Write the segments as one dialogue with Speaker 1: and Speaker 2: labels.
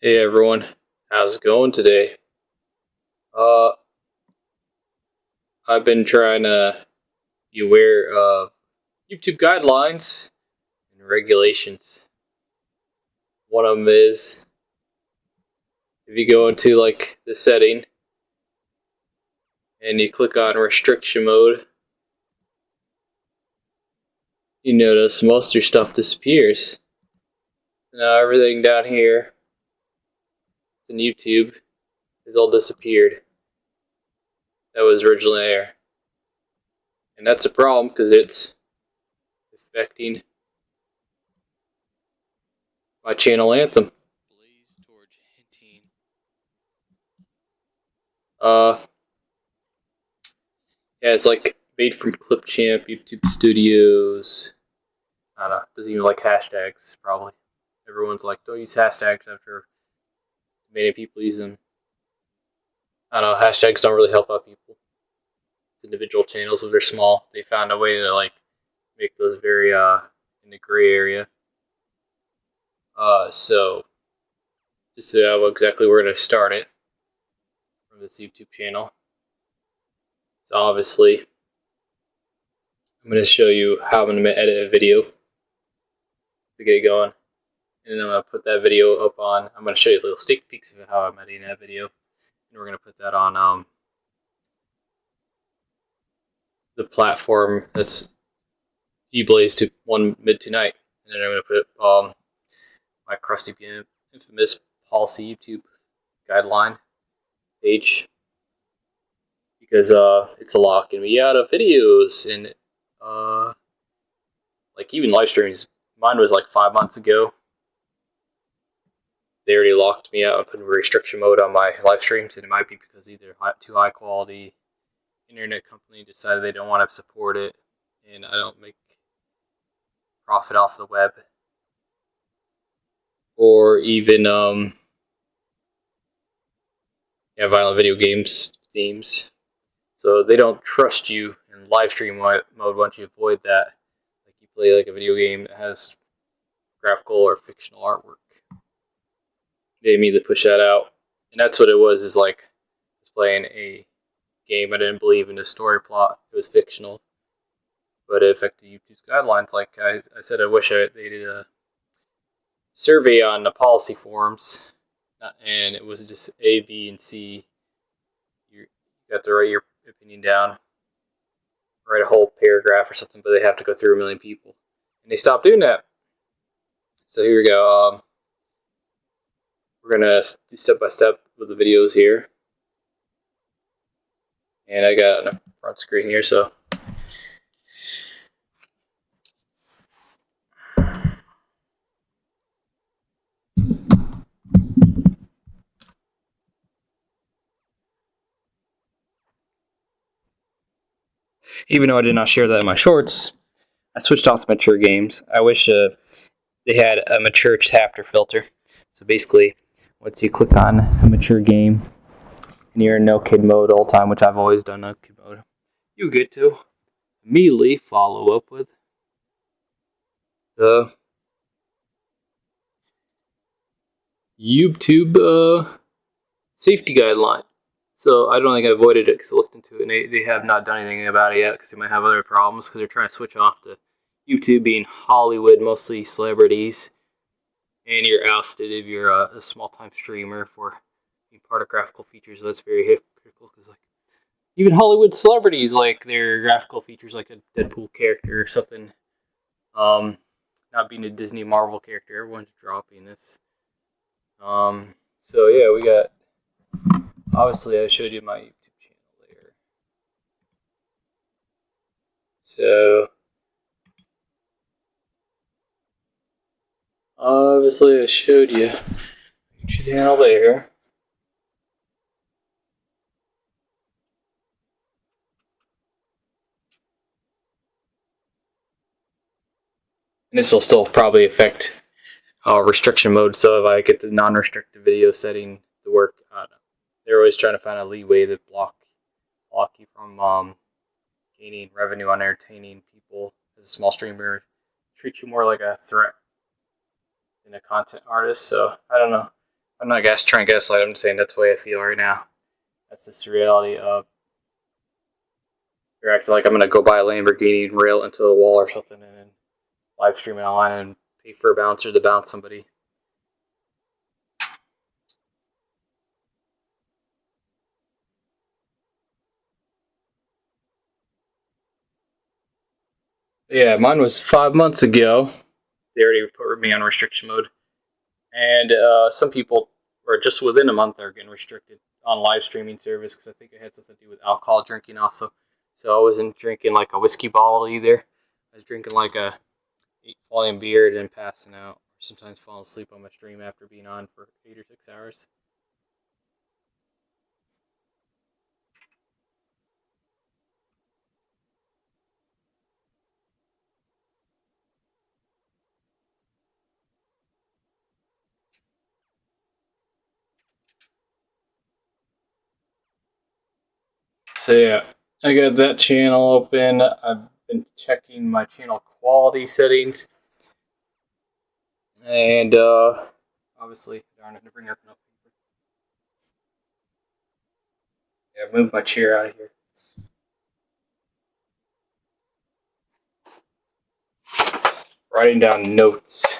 Speaker 1: Hey everyone, how's it going today? Uh, I've been trying to be aware of YouTube guidelines and regulations. One of them is if you go into like the setting and you click on restriction mode, you notice most of your stuff disappears. Now everything down here in YouTube is all disappeared. That was originally there, and that's a problem because it's affecting my channel Anthem. Uh, Yeah, it's like made from Clipchamp, YouTube Studios. I don't know. Doesn't even like hashtags, probably. Everyone's like, don't use hashtags after many people use them. I don't know. Hashtags don't really help out people. It's individual channels, if they're small, they found a way to like make those very in the gray area. So just to know exactly where to start it from this YouTube channel. So obviously, I'm going to show you how I'm going to edit a video to get it going. And then I'm going to put that video up on, I'm going to show you little sneak peeks of how I'm editing that video. And we're going to put that on the platform that's eBlaze to one mid tonight. And then I'm going to put it my crusty infamous policy YouTube guideline page. Because it's locking me out of videos. And like even live streams, mine was like 5 months ago. They already locked me out and put in restriction mode on my live streams, and it might be because either too high quality internet company decided they don't want to support it, and I don't make profit off the web, or even violent video games themes. So they don't trust you in live stream mode once you avoid that. Like you play like a video game that has graphical or fictional artwork. They immediately push that out. And that's what it was, is like I was playing a game. I didn't believe in the story plot. It was fictional. But it affected YouTube's guidelines. Like I said, I wish they did a survey on the policy forums, and it was just A, B, and C. You got to write your opinion down, write a whole paragraph or something, but they have to go through a million people. And they stopped doing that. So here we go. We're going to do step by step with the videos here. And I got a front screen here, so even though I did not share that in my shorts, I switched off the mature games. I wish they had a mature chapter filter. So basically, once you click on a mature game and you're in no kid mode all the time, which I've always done no kid mode, you get to immediately follow up with the YouTube safety guideline. So I don't think I avoided it because I looked into it, and they have not done anything about it yet because they might have other problems because they're trying to switch off to YouTube being Hollywood, mostly celebrities, and you're ousted if you're a small-time streamer for being part of graphical features. So that's very hypocritical because like even Hollywood celebrities, like their graphical features, like a Deadpool character or something, not being a Disney Marvel character, everyone's dropping this. So yeah, we got. Obviously, I showed you my YouTube channel there. So, obviously, I showed you YouTube channel there. And this will still probably affect restriction mode. So if I get the non-restricted video setting to work, I don't know. They're always trying to find a leeway to block you from gaining revenue on entertaining people as a small streamer. Treat you more like a threat than a content artist. So I don't know. I'm not trying to gaslight. I'm just saying that's the way I feel right now. That's just the reality of you're acting like I'm gonna go buy a Lamborghini and rail into the wall or something, and then live stream it online and pay for a bouncer to bounce somebody. Yeah, mine was 5 months ago. They already put me on restriction mode, and some people, or just within a month, are getting restricted on live streaming service because I think it had something to do with alcohol drinking also. So I wasn't drinking like a whiskey bottle either. I was drinking like a 8 volume beer and then passing out, or sometimes falling asleep on my stream after being on for 8 or 6 hours. So yeah, I got that channel open. I've been checking my channel quality settings, and obviously, darn it, to bring everything up. Yeah, move my chair out of here. Writing down notes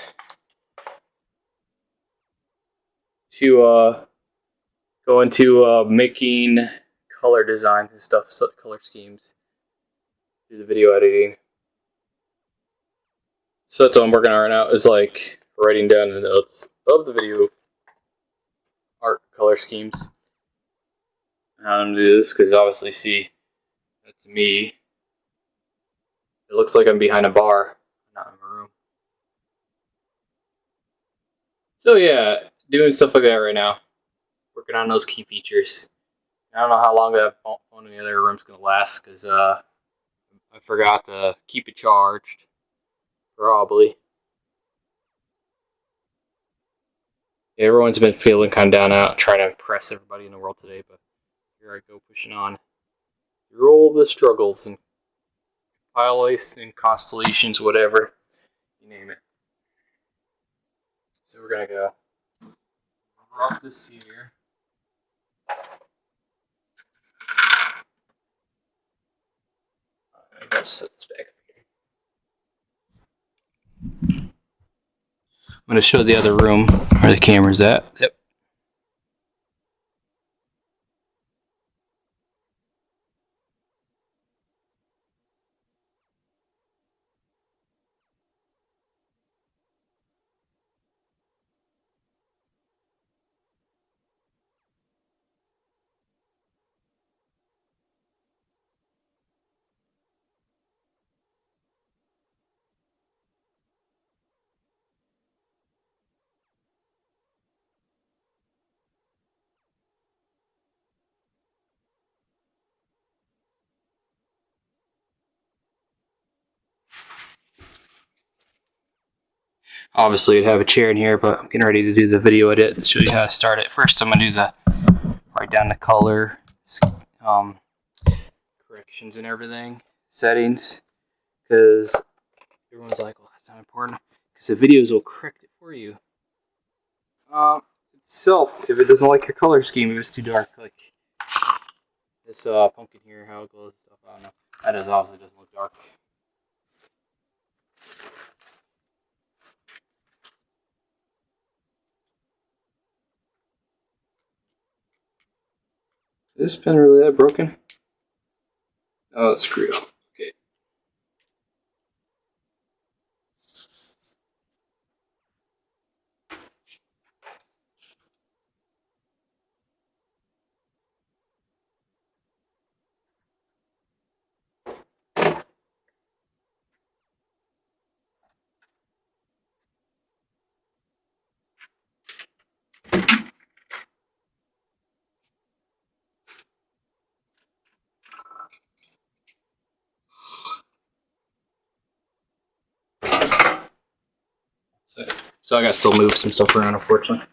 Speaker 1: to go into making color designs and stuff, so color schemes through the video editing. So that's what I'm working on right now, is like writing down the notes of the video art color schemes. How I'm gonna do this, because obviously, see, that's me. It looks like I'm behind a bar, not in my room. So yeah, doing stuff like that right now. Working on those key features. I don't know how long that phone in the other room's gonna last, because I forgot to keep it charged. Probably. Everyone's been feeling kind of down out, trying to impress everybody in the world today, but here I go pushing on through all the struggles and pilots and constellations, whatever you name it. So we're gonna go drop this here. I gotta set this back up here. I'm gonna show the other room where the camera's at. Yep. Obviously, I'd have a chair in here, but I'm getting ready to do the video edit and show you how to start it. First, I'm gonna do write down the color, corrections and everything, settings, because everyone's like, well, that's not important, because the videos will correct it for you. Itself, if it doesn't like your color scheme, if it's too dark, like this pumpkin here, how it glows and stuff, I don't know. That is obviously doesn't look dark. Is this pen really that broken? Oh, it's screwed up. Okay. So I gotta still move some stuff around, unfortunately.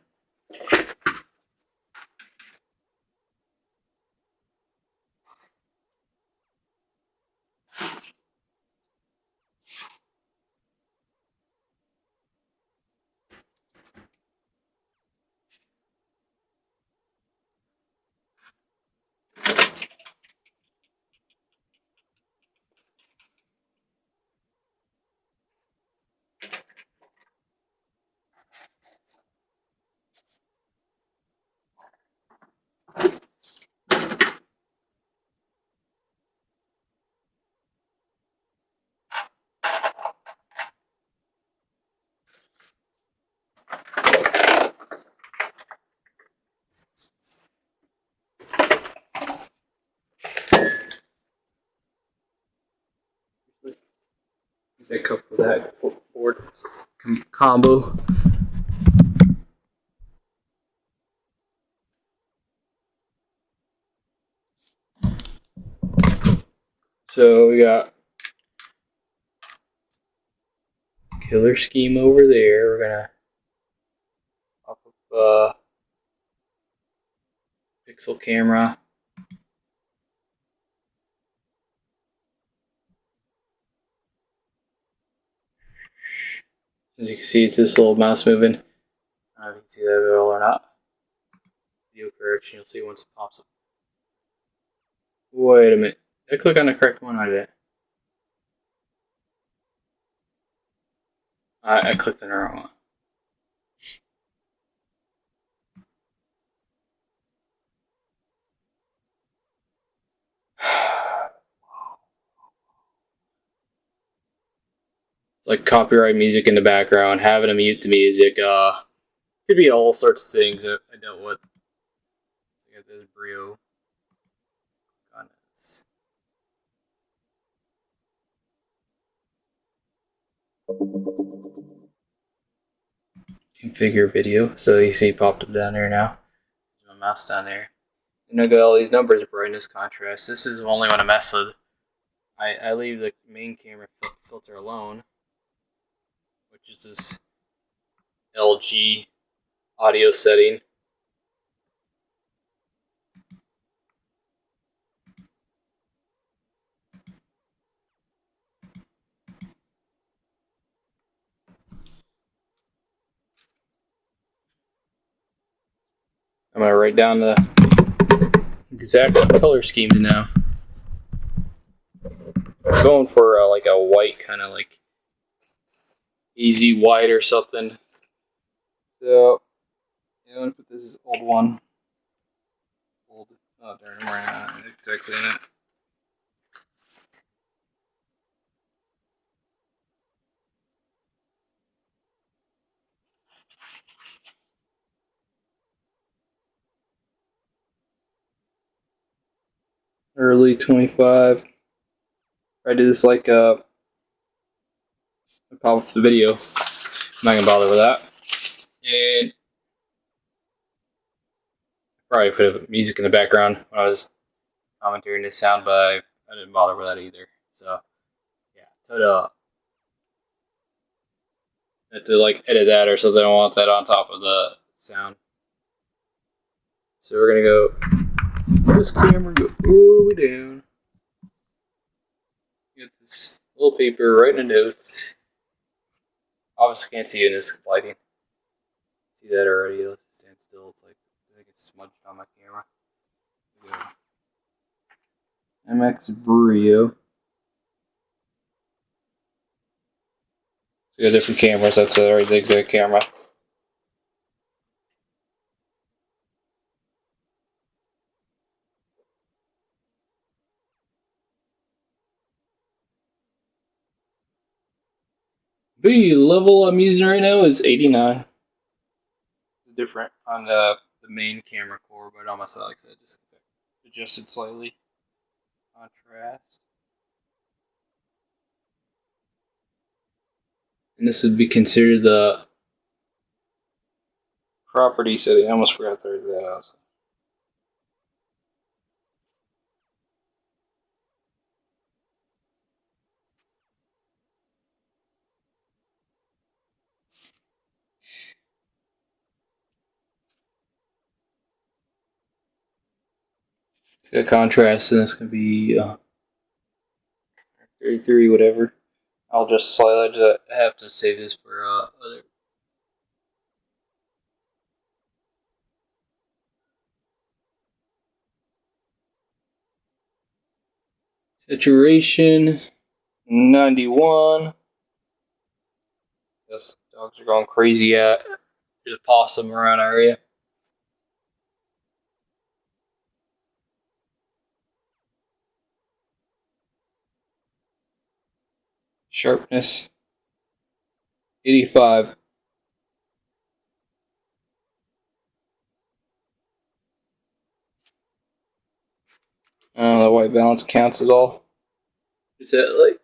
Speaker 1: combo. So we got killer scheme over there. We're gonna pop up pixel camera. As you can see, it's this little mouse moving. I don't know if you can see that at all or not. Video correction, you'll see once it pops up. Wait a minute. Did I click on the correct one? I did. I clicked on the wrong one. It's like copyright music in the background, having to mute the music. Could be all sorts of things that I dealt with. I got this Brio. Configure video. So you see it popped up down there now. There's my mouse down there. And I got all these numbers: brightness, contrast. This is the only one I mess with. I leave the main camera filter alone, which is this LG audio setting. I'm gonna write down the exact color schemes now. I'm going for like a white, kind of like easy white or something. So yeah, I'm gonna put this as old one. Old. Oh darn, I'm right exactly in it. Early 25. I do this like pop up the video. I'm not gonna bother with that. And probably put music in the background when I was commentating this sound, but I didn't bother with that either. So yeah, ta-da. I have to like edit that or something. I don't want that on top of the sound. So we're gonna go this camera, go all the way down. Get this little paper, writing the notes. Obviously can't see it in this lighting. See that already? Let's stand still. It's like I think it's smudged on my camera. MX Brio. So we got different cameras. That's already the exact camera. B level I'm using right now is 89. It's different on the main camera core, but on my side, like I said, just adjusted slightly. Contrast. And this would be considered the property setting. I almost forgot to write that out. The contrast, and this can be 33, whatever. I'll just slightly have to save this for other. Saturation 91. Yes, dogs are going crazy at. There's a possum around our area. Sharpness 85. The white balance counts at all. Is that like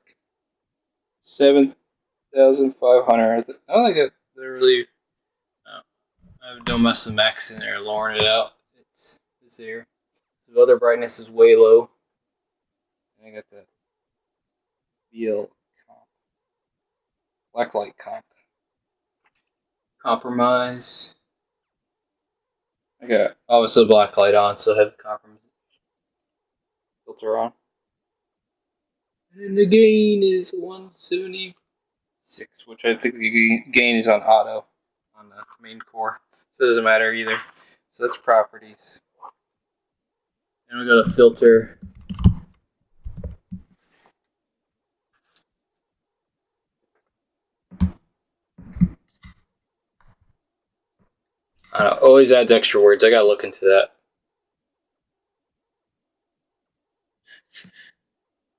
Speaker 1: 7,500? I don't think literally, I have no mess with max in there, lowering it out. It's there. So other brightness is way low. And I got the BL comp, blacklight comp, compromise. I got obviously black light on, so I have the compromise filter on. And the gain is 176, which I think the gain is on auto on the main core. So it doesn't matter either. So that's properties. And we got a filter. I don't know, always adds extra words. I gotta look into that.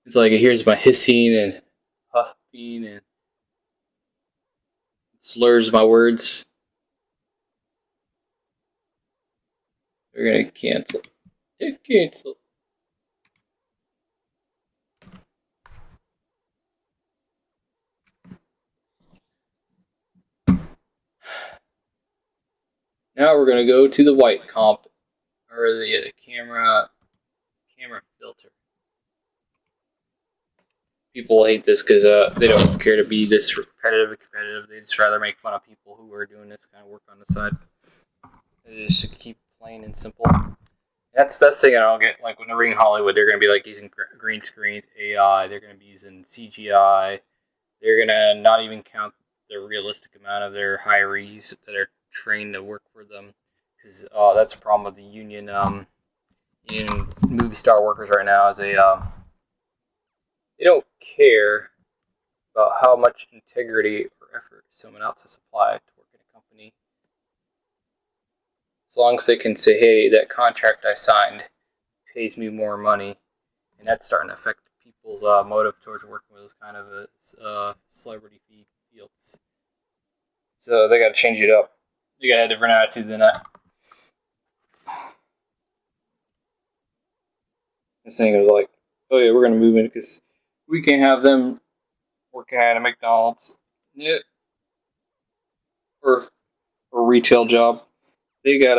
Speaker 1: It's like here's my hissing and huffing and slurs my words. We're gonna cancel. Hit cancel. Now we're gonna go to the white comp or the camera filter. People hate this because they don't care to be this repetitive and competitive. They just rather make fun of people who are doing this kind of work on the side. They just keep plain and simple. That's the thing I don't get. Like when they're in Hollywood, they're gonna be like using green screens, AI. They're gonna be using CGI. They're gonna not even count the realistic amount of their hirees that are trained to work for them. Because that's the problem with the union movie star workers right now. Is they don't care about how much integrity or effort someone else has applied to work in a company. As long as they can say, hey, that contract I signed pays me more money, and that's starting to affect people's motive towards working with those kind of celebrity fields. So they got to change it up. They got to have different attitudes than that. This thing is like, oh yeah, we're going to move in because we can't have them working at a McDonald's. Yeah. Or a retail job. They got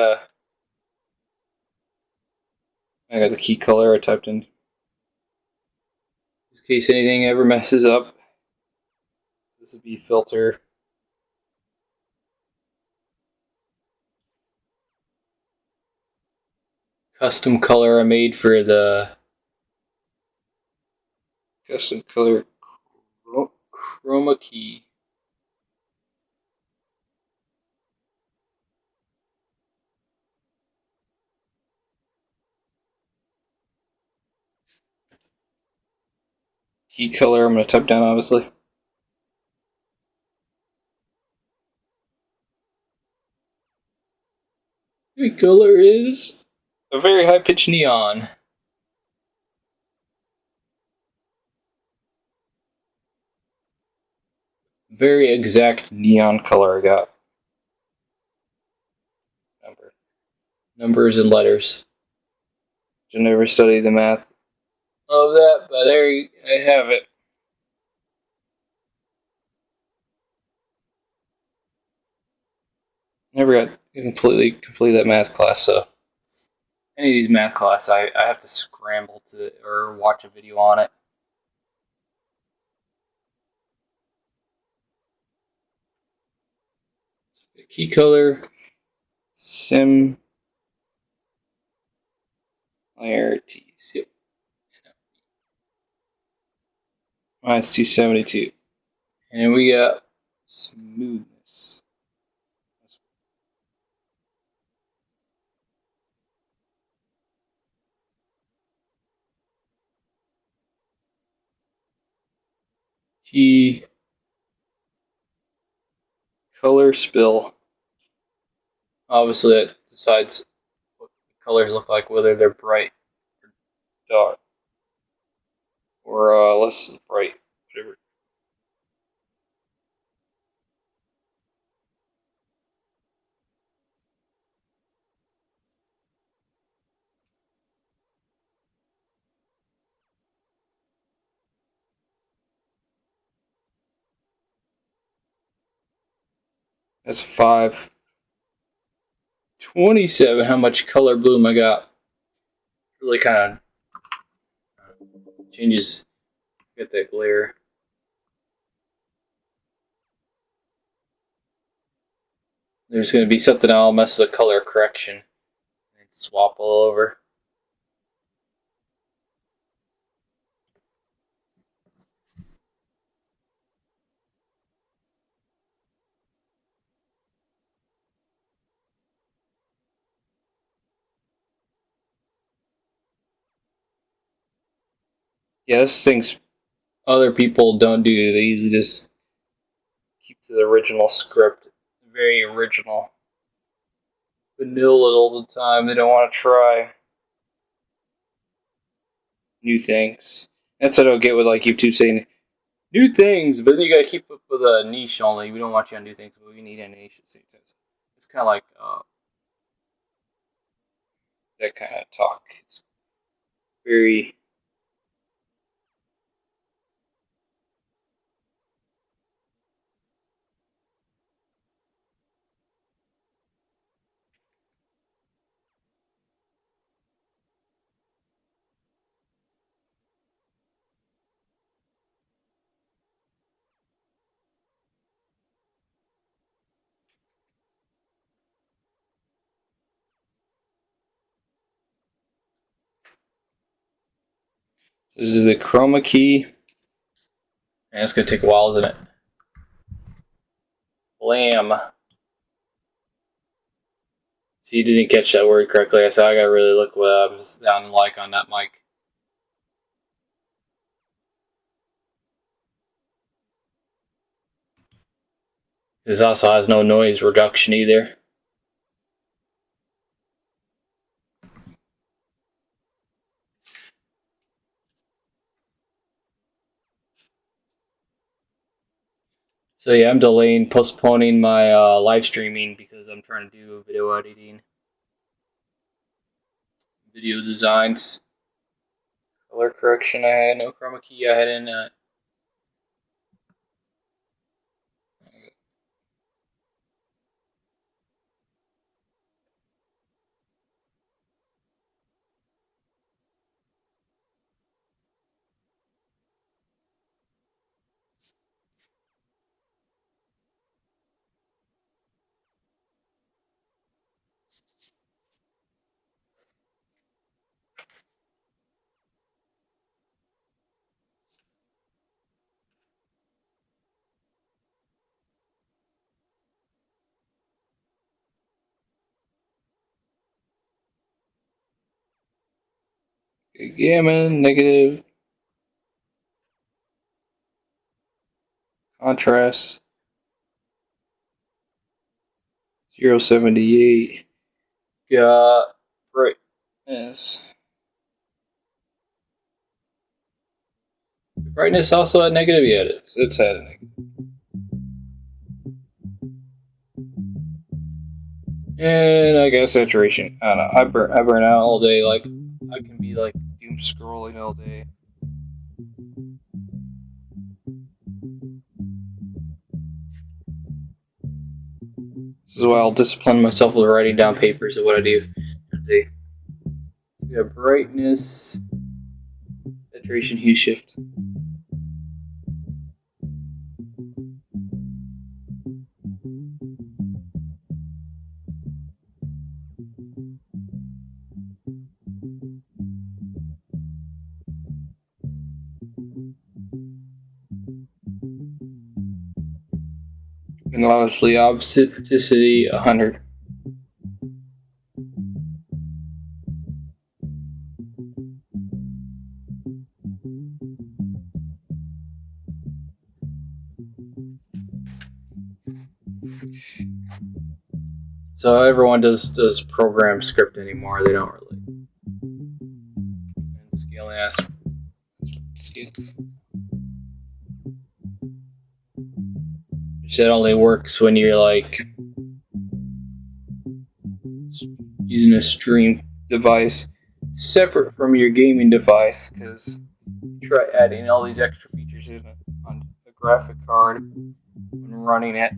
Speaker 1: I got the key color I typed in. In case anything ever messes up. This would be filter. Custom color I made for the custom color chroma key. Key color I'm going to type down obviously. The color is a very high pitched neon. Very exact neon color I got. Numbers and letters. I never studied the math of that, but there I have it. Never got completely complete that math class, so any of these math classes I have to scramble to or watch a video on it. The key color similarities. Yep. Minus 272. And then we got smoothness. Key color spill. Obviously, that decides what colors look like, whether they're bright or dark, or less bright, whatever. That's 5. 27. How much color bloom I got? Really kind of changes. Get that glare. There's going to be something I'll mess with the color correction and swap all over. Yeah, this thing's other people don't do. They usually just keep to the original script. Very original. Vanilla all the time. They don't want to try new things. That's what I don't get with like YouTube saying new things, but then you gotta keep up with a niche only. We don't want you on new things, but we need a niche at the same time. It's kind of like that kind of talk. It's very. This is the chroma key. And it's gonna take a while, isn't it? Blam. See, you didn't catch that word correctly. So I gotta really look what I'm sounding like on that mic. This also has no noise reduction either. So yeah, I'm postponing my live streaming because I'm trying to do video editing, video designs, color correction. I had no chroma key. I had in gamma, negative, contrast, 078. Got brightness. Brightness also at negative? Yeah, it is. It's at a negative. And I got saturation. I don't know. I burn out all day. Like, I can be like doom scrolling all day. This is why I'll discipline myself with writing down papers of what I do. So we have brightness, saturation, hue shift. And obviously opacity 100. So everyone does program script anymore. They don't really. And scaling aspect. Which that only works when you're like using a stream device separate from your gaming device, because you try adding all these extra features in it on a graphic card and running it.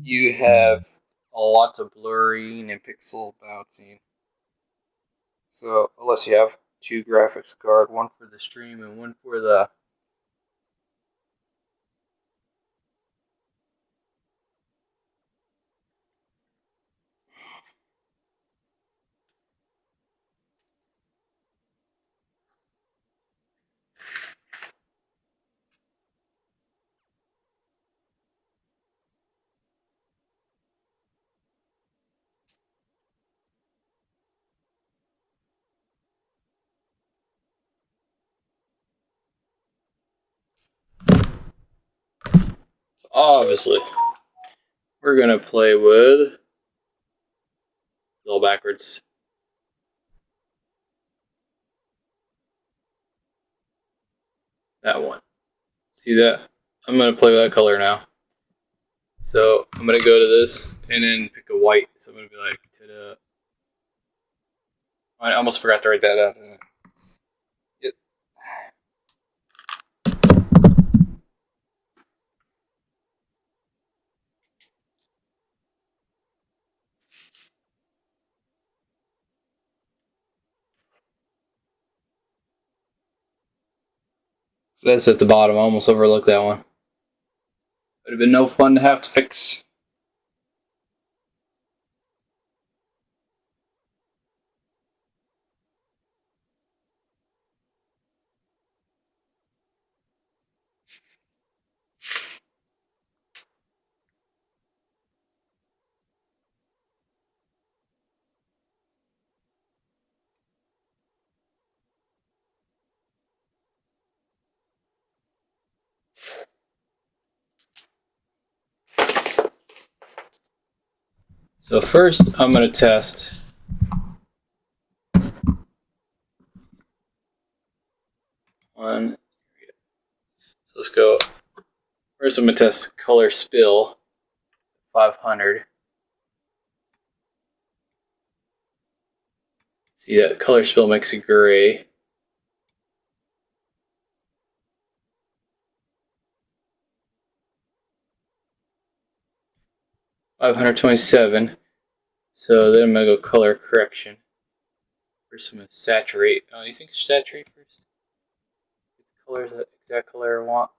Speaker 1: you have a lot of blurring and pixel bouncing. So unless you have two graphics card, one for the stream and one for the obviously we're gonna play with a little backwards. That one. See that? I'm gonna play with that color now. So I'm gonna go to this and then pick a white. So I'm gonna be like, ta-da. I almost forgot to write that out. Yep. So that's at the bottom. I almost overlooked that one. Would have been no fun to have to fix. So first, I'm gonna test one. So let's go. First, I'm gonna test color spill 500. See that color spill makes it gray. $527. So then I'm gonna go color correction. First, I'm gonna saturate. Oh, you think saturate first? Get the colors the exact color I want.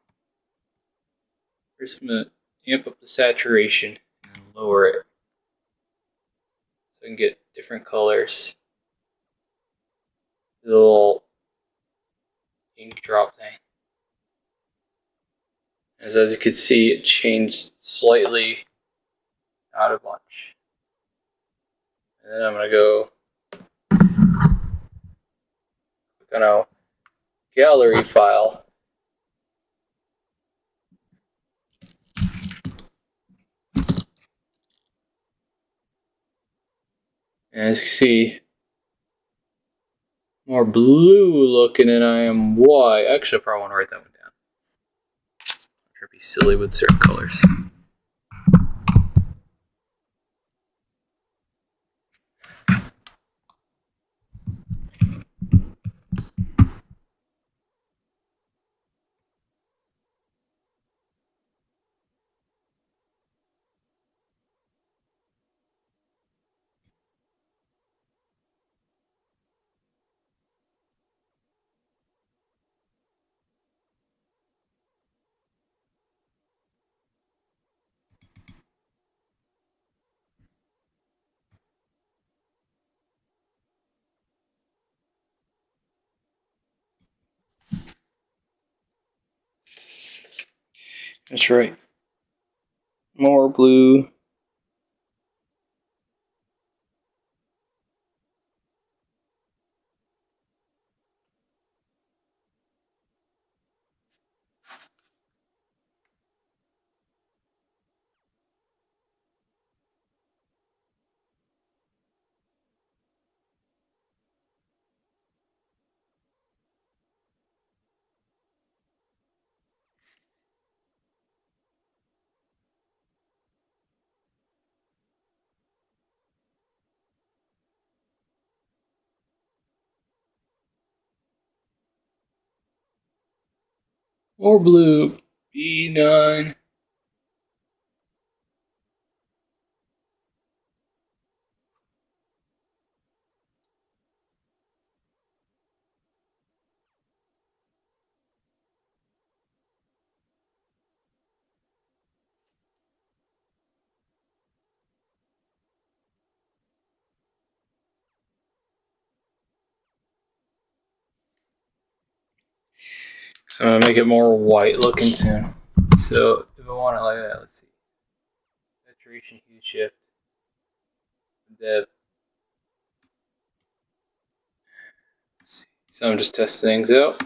Speaker 1: First, I'm gonna amp up the saturation and lower it so I can get different colors. The little ink drop thing. As you can see, it changed slightly, not a bunch. And then I'm gonna go click on a gallery file. And as you can see, more blue looking than I am white. Actually, I probably want to write that one down. I'm trying to be silly with certain colors. That's right. More blue. More blue. B9. So I'm gonna make it more white looking soon. So if I want it like that, let's see. Saturation, hue shift, depth. So I'm just testing things out.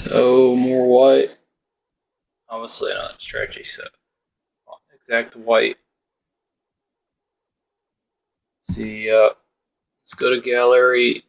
Speaker 1: So more white. Obviously not stretchy, so exact white. See, let's go to gallery.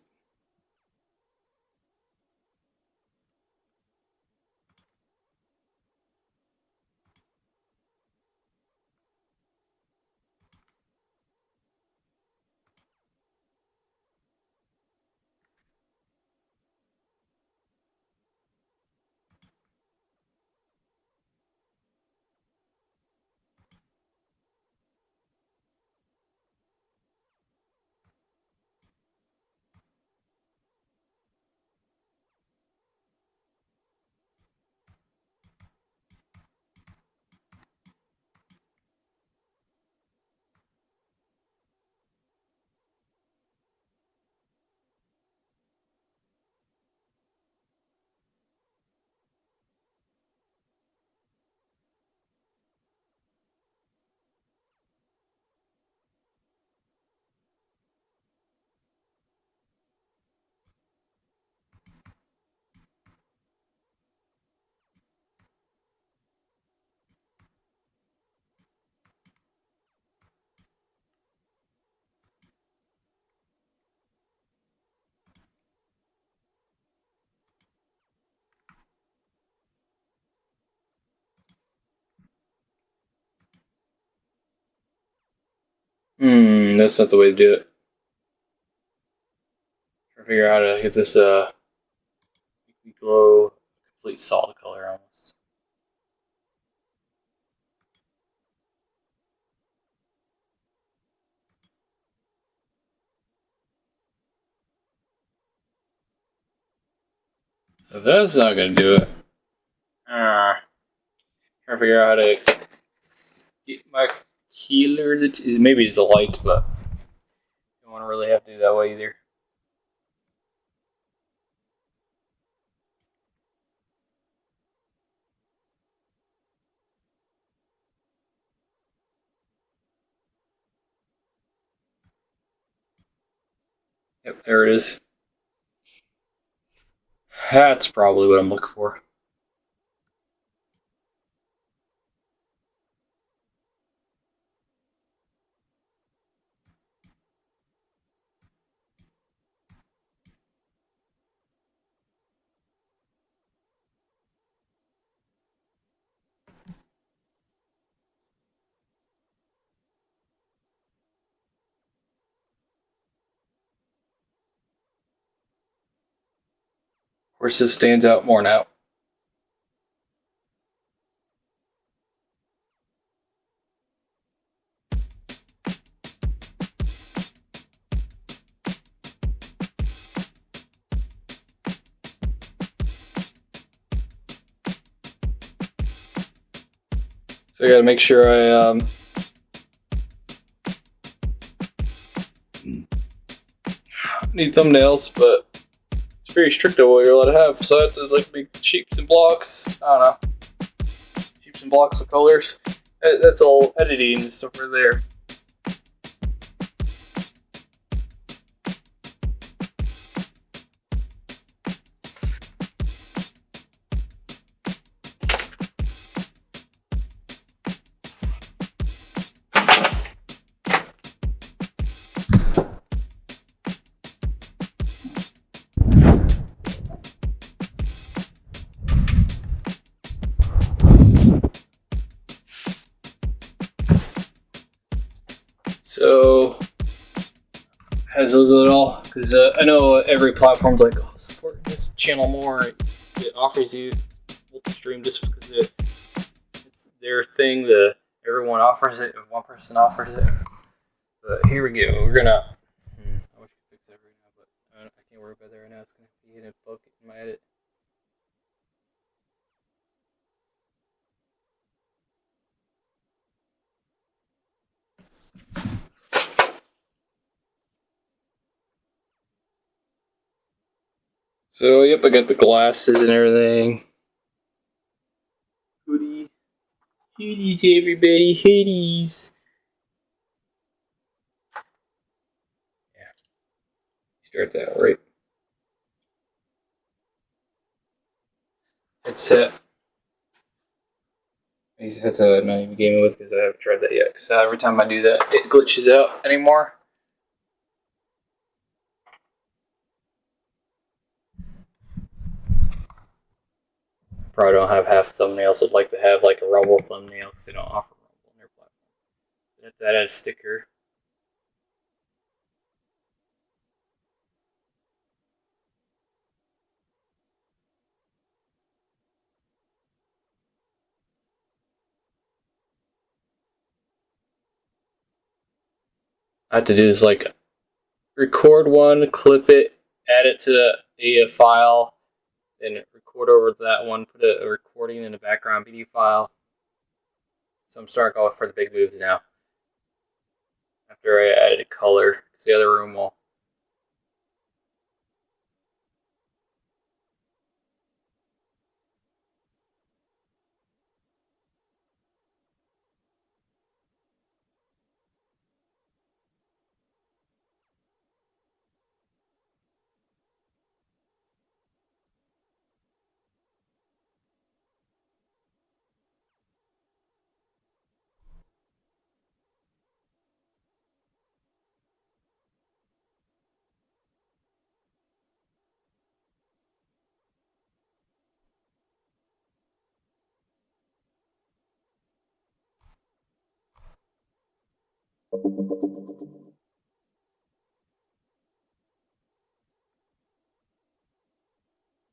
Speaker 1: That's not the way to do it. Trying to figure out how to get this glow complete solid color almost. So that's not gonna do it. Trying to figure out how to get my healer. Maybe it's the light, but don't want to really have to do that way either. Yep, there it is. That's probably what I'm looking for. Of course, this stands out more now. So I gotta make sure I need thumbnails, but it's very strict on what you're allowed to have. So I have to like make shapes and blocks. I don't know, shapes and blocks of colors. That's all editing and stuff right there. has those at all? Because I know every platform's like, oh, support this channel more. It offers you multi-stream just because it's their thing. Everyone offers it. If one person offers it, but here we go. We're gonna. I wish I could fix that right now, but I can't worry about that right now. It's gonna be in a bucket in my edit. So yep, I got the glasses and everything. Hoodies, everybody, hoodies. Yeah, start that right. Headset. These headset I'm not even gaming with because I haven't tried that yet. Because every time I do that, it glitches out anymore. Probably don't have half thumbnails. I'd like to have like a Rumble thumbnail because they don't offer Rumble on their platform. That had a sticker. I have to do is like record one, clip it, add it to a file, then record over that one, put a recording in the background PD file. So I'm starting going for the big moves now. After I added a color, because the other room will.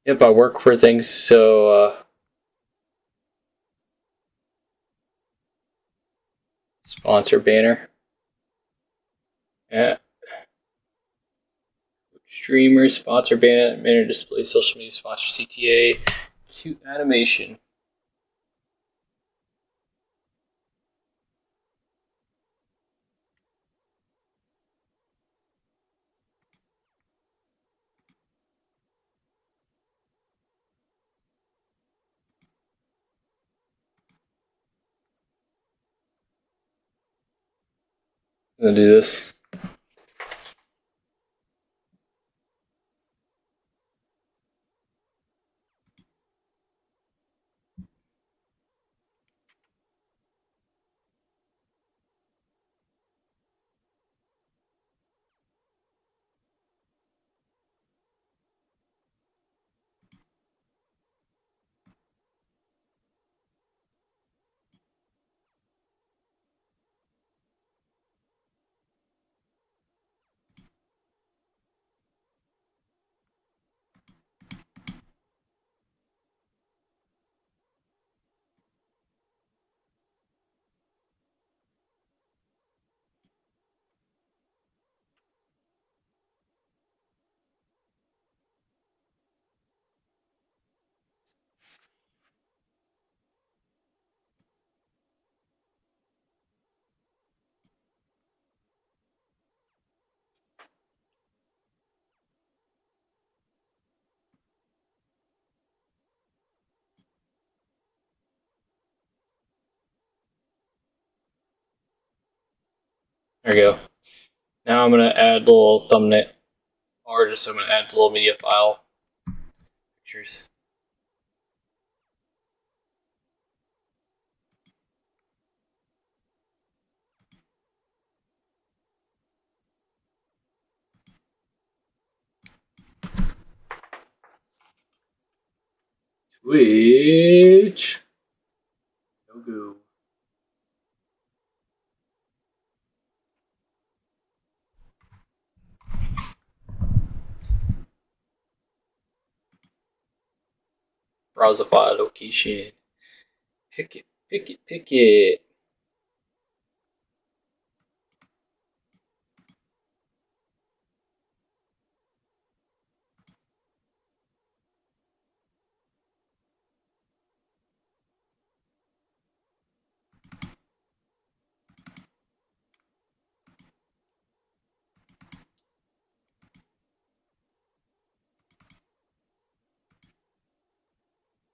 Speaker 1: Yep, I work for things, so sponsor banner. Yeah. Streamer, sponsor banner display, social media sponsor, CTA, cute animation. I'm gonna do this. There we go. Now I'm gonna add the little thumbnail, or just I'm gonna add the little media file pictures. Twitch. No go. Browse the file location. Pick it, pick it, pick it.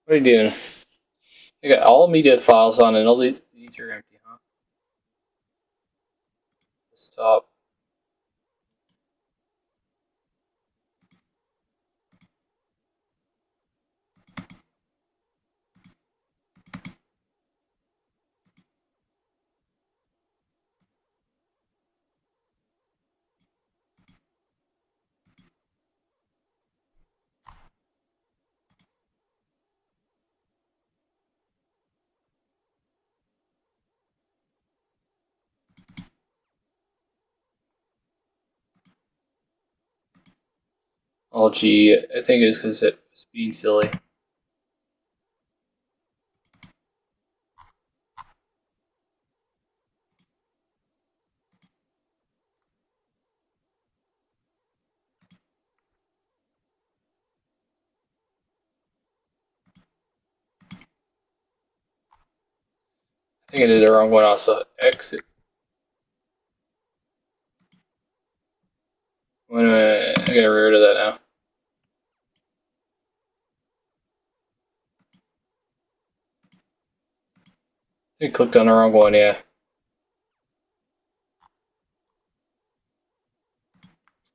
Speaker 1: What are you doing? I got all media files on and all these are empty, huh? Stop. Oh gee, I think it's because it was being silly. I think I did the wrong one also. Exit. Wait a minute, I gotta get rid of that now. I clicked on the wrong one, yeah.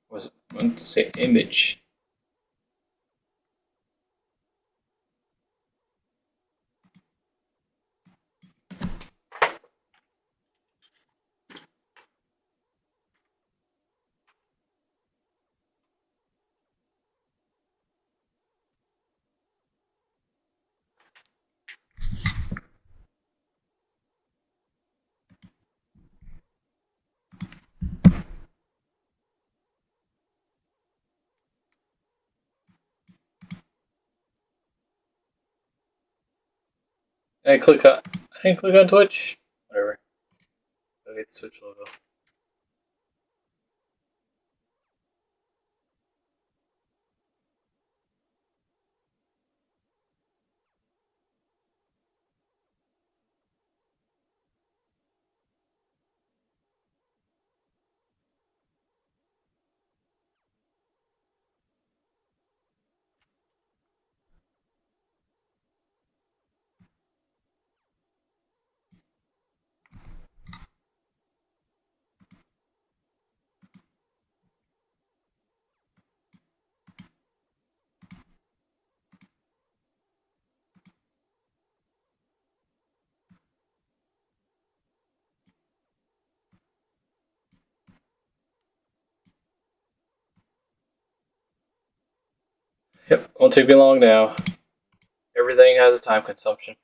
Speaker 1: Was meant to say image. I didn't click on Twitch. Whatever. I'll get the Switch logo. Yep, won't take me long now. Everything has a time consumption.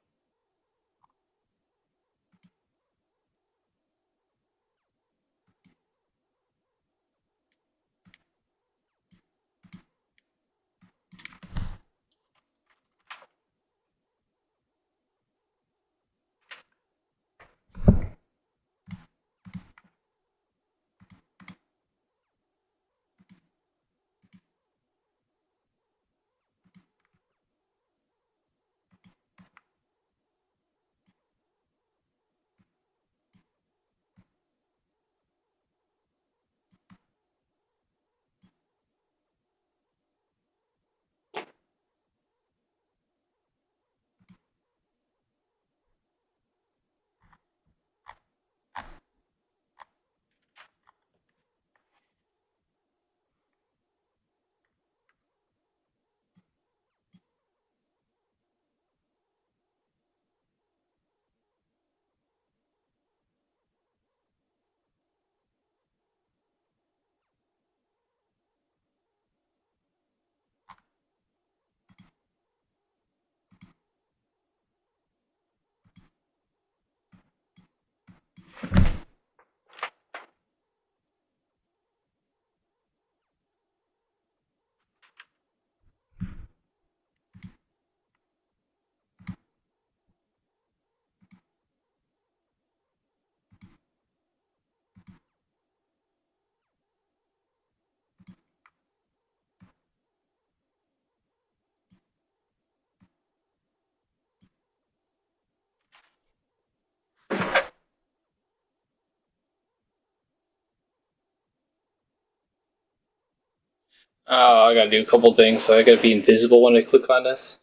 Speaker 1: Oh, I gotta do a couple things. So I gotta be invisible when I click on this.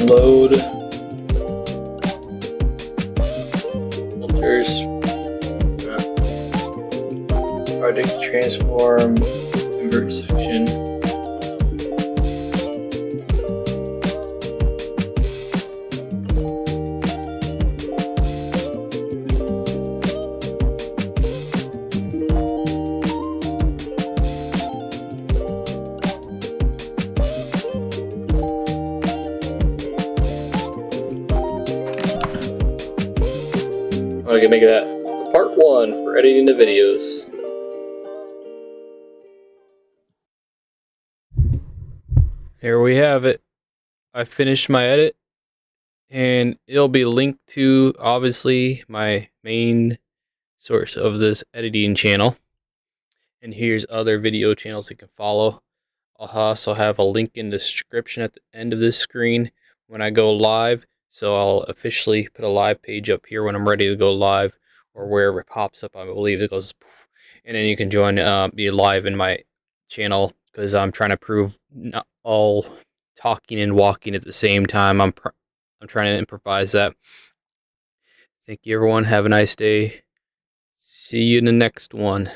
Speaker 1: Load filters, project transform, invert section. I'm gonna make that part 1 for editing the videos. Here we have it. I finished my edit, and it'll be linked to, obviously, my main source of this editing channel. And here's other video channels you can follow. I'll also have a link in the description at the end of this screen when I go live. So I'll officially put a live page up here when I'm ready to go live, or wherever it pops up. I believe it goes poof, and then you can join, be live in my channel, because I'm trying to prove not all talking and walking at the same time. I'm trying to improvise that. Thank you, everyone. Have a nice day. See you in the next one.